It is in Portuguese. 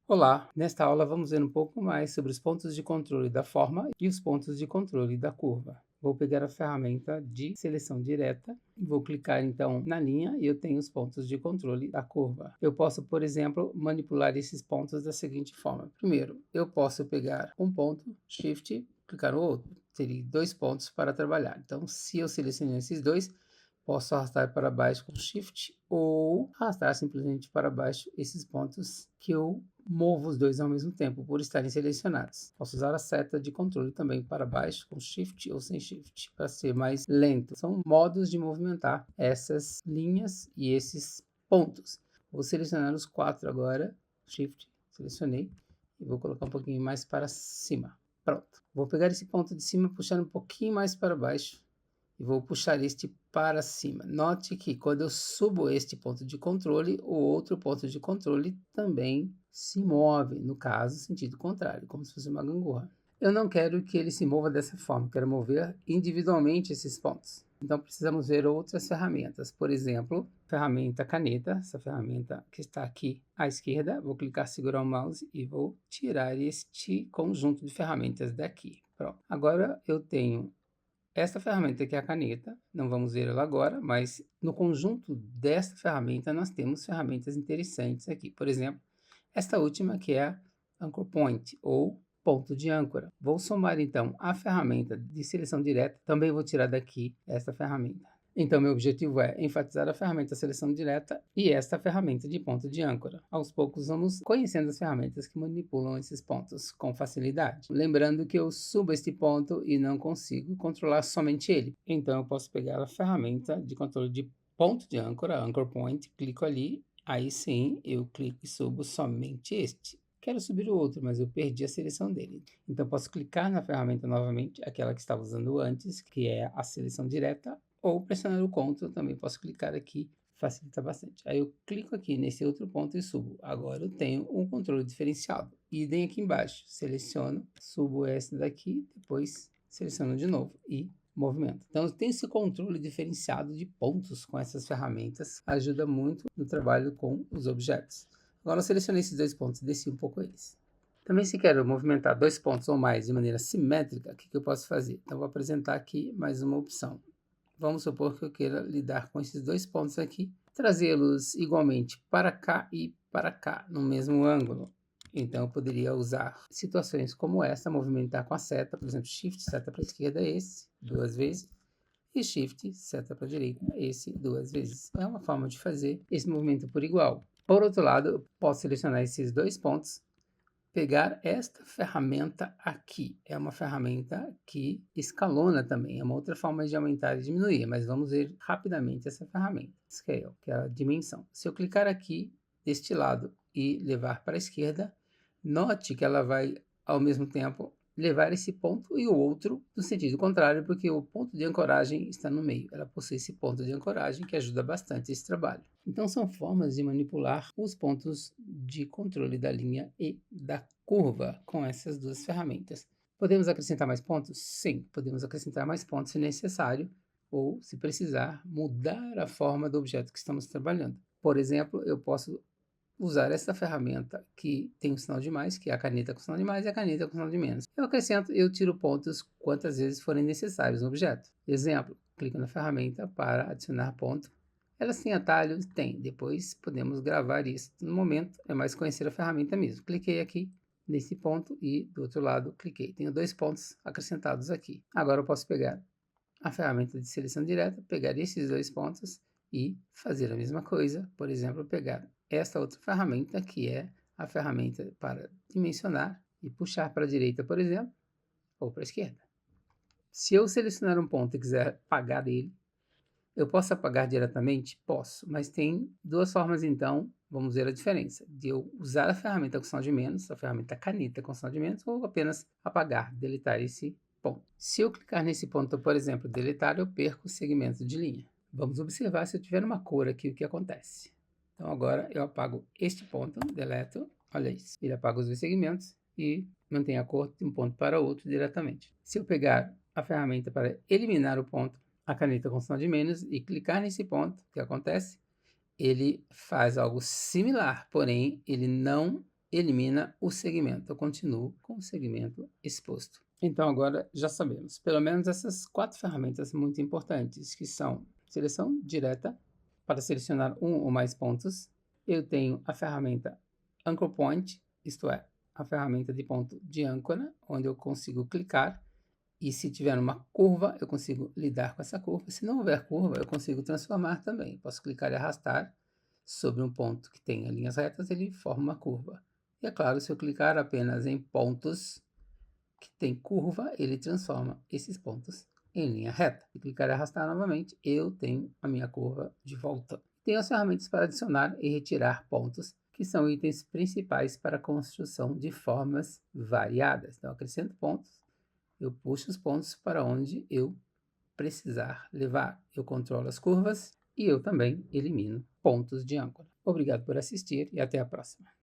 Olá, nesta aula vamos ver um pouco mais sobre os pontos de controle da forma e os pontos de controle da curva. Vou pegar a ferramenta de seleção direta e vou clicar então na linha e eu tenho os pontos de controle da curva. Eu posso, por exemplo, manipular esses pontos da seguinte forma. Primeiro, eu posso pegar um ponto, Shift, clicar no outro. Teria dois pontos para trabalhar. Então, se eu selecionar esses dois, posso arrastar para baixo com Shift ou arrastar simplesmente para baixo esses pontos que eu movo os dois ao mesmo tempo, por estarem selecionados. Posso usar a seta de controle também para baixo, com Shift ou sem Shift, para ser mais lento. São modos de movimentar essas linhas e esses pontos. Vou selecionar os quatro agora, Shift, selecionei, e vou colocar um pouquinho mais para cima. Pronto. Vou pegar esse ponto de cima, puxar um pouquinho mais para baixo, e vou puxar este para cima. Note que quando eu subo este ponto de controle, o outro ponto de controle também se move, no caso, sentido contrário, como se fosse uma gangorra. Eu não quero que ele se mova dessa forma, quero mover individualmente esses pontos. Então precisamos ver outras ferramentas, por exemplo, ferramenta caneta, essa ferramenta que está aqui à esquerda, vou clicar, segurar o mouse e vou tirar este conjunto de ferramentas daqui. Pronto. Agora eu tenho esta ferramenta aqui é a caneta, não vamos ver ela agora, mas no conjunto desta ferramenta nós temos ferramentas interessantes aqui. Por exemplo, esta última que é a Anchor Point, ou ponto de âncora. Vou somar então a ferramenta de seleção direta, também vou tirar daqui esta ferramenta. Então, meu objetivo é enfatizar a ferramenta seleção direta e esta ferramenta de ponto de âncora. Aos poucos, vamos conhecendo as ferramentas que manipulam esses pontos com facilidade. Lembrando que eu subo este ponto e não consigo controlar somente ele. Então, eu posso pegar a ferramenta de controle de ponto de âncora, Anchor Point, clico ali, aí sim eu clico e subo somente este. Quero subir o outro, mas eu perdi a seleção dele. Então, posso clicar na ferramenta novamente, aquela que estava usando antes, que é a seleção direta, ou pressionar o Ctrl, também posso clicar aqui, facilita bastante. Aí eu clico aqui nesse outro ponto e subo. Agora eu tenho um controle diferenciado. Idem aqui embaixo, seleciono, subo essa daqui, depois seleciono de novo e movimento. Então eu tenho esse controle diferenciado de pontos com essas ferramentas, ajuda muito no trabalho com os objetos. Agora eu selecionei esses dois pontos, desci um pouco eles. Também se quero movimentar dois pontos ou mais de maneira simétrica, o que eu posso fazer? Então vou apresentar aqui mais uma opção. Vamos supor que eu queira lidar com esses dois pontos aqui, trazê-los igualmente para cá e para cá, no mesmo ângulo. Então, eu poderia usar situações como essa, movimentar com a seta, por exemplo, Shift, seta para a esquerda, esse, duas vezes, e Shift, seta para a direita, esse, duas vezes. É uma forma de fazer esse movimento por igual. Por outro lado, eu posso selecionar esses dois pontos, pegar esta ferramenta aqui. É uma ferramenta que escalona também, é uma outra forma de aumentar e diminuir, mas vamos ver rapidamente essa ferramenta, Scale, que é a dimensão. Se eu clicar aqui deste lado e levar para a esquerda, note que ela vai, ao mesmo tempo, levar esse ponto e o outro no sentido contrário, porque o ponto de ancoragem está no meio. Ela possui esse ponto de ancoragem que ajuda bastante esse trabalho. Então, são formas de manipular os pontos de controle da linha e da curva com essas duas ferramentas. Podemos acrescentar mais pontos? Sim, podemos acrescentar mais pontos se necessário ou, se precisar, mudar a forma do objeto que estamos trabalhando. Por exemplo, eu posso usar essa ferramenta que tem um sinal de mais, que é a caneta com sinal de mais e a caneta com sinal de menos. Eu acrescento, eu tiro pontos quantas vezes forem necessários no objeto. Exemplo, clico na ferramenta para adicionar ponto. Elas têm atalhos? Tem. Depois podemos gravar isso. No momento, é mais conhecer a ferramenta mesmo. Cliquei aqui nesse ponto e do outro lado cliquei. Tenho dois pontos acrescentados aqui. Agora eu posso pegar a ferramenta de seleção direta, pegar esses dois pontos e fazer a mesma coisa. Por exemplo, pegar esta outra ferramenta, que é a ferramenta para dimensionar e puxar para a direita, por exemplo, ou para a esquerda. Se eu selecionar um ponto e quiser apagar ele, eu posso apagar diretamente? Posso, mas tem duas formas então, vamos ver a diferença, de eu usar a ferramenta com sinal de menos, a ferramenta caneta com sinal de menos, ou apenas apagar, deletar esse ponto. Se eu clicar nesse ponto, por exemplo, deletar, eu perco o segmento de linha. Vamos observar se eu tiver uma cor aqui o que acontece. Então agora eu apago este ponto, deleto, olha isso, ele apaga os dois segmentos e mantém a cor de um ponto para outro diretamente. Se eu pegar a ferramenta para eliminar o ponto, a caneta com sinal de menos e clicar nesse ponto, o que acontece? Ele faz algo similar, porém ele não elimina o segmento. Eu continuo com o segmento exposto. Então agora já sabemos, pelo menos essas 4 ferramentas muito importantes, que são seleção direta, para selecionar um ou mais pontos. Eu tenho a ferramenta Anchor Point, isto é, a ferramenta de ponto de âncora, onde eu consigo clicar e se tiver uma curva, eu consigo lidar com essa curva. Se não houver curva, eu consigo transformar também. Posso clicar e arrastar sobre um ponto que tenha linhas retas, ele forma uma curva. E é claro, se eu clicar apenas em pontos que tem curva, ele transforma esses pontos em linha reta. Se clicar e arrastar novamente, eu tenho a minha curva de volta. Tenho as ferramentas para adicionar e retirar pontos, que são itens principais para a construção de formas variadas. Então, acrescento pontos, eu puxo os pontos para onde eu precisar levar. Eu controlo as curvas e eu também elimino pontos de âncora. Obrigado por assistir e até a próxima.